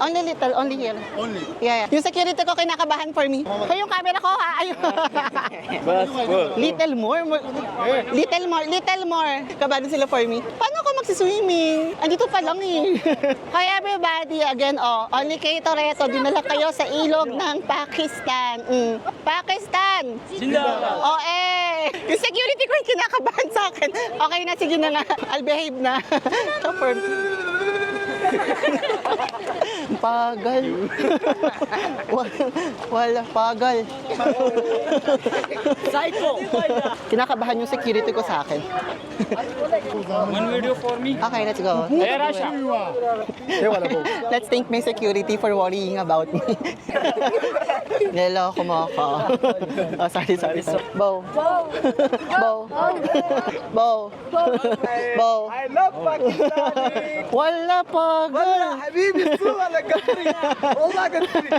Only little, only here. Only. Yeah, yeah. Yung security ko kinakabahan for me. Hoy, yung camera ko ha. Ayun. Little more. Little more. Little more. Kabahan sila for me. Paano ako magsiswimming? Andito pa lang eh. Hi everybody. Again, only kay Toretto. Dinala kayo sa ilog ng Pakistan. Pakistan! Oh yung security ko yung kinakabahan sa akin. Okay na, sige na nga. I'll behave na. Pagal. Wala, pagal. Psycho. Kinakabahan yung security ko sa akin. One video for me. Okay, let's go. Hey, Rasha. Let's thank my security for worrying about me. Niloko mo ako. Oh, sorry. Bow. Bow. Bow. Bow. I love Pakistan. Wala pagal. حبيبي الصورة لك والله قلت لي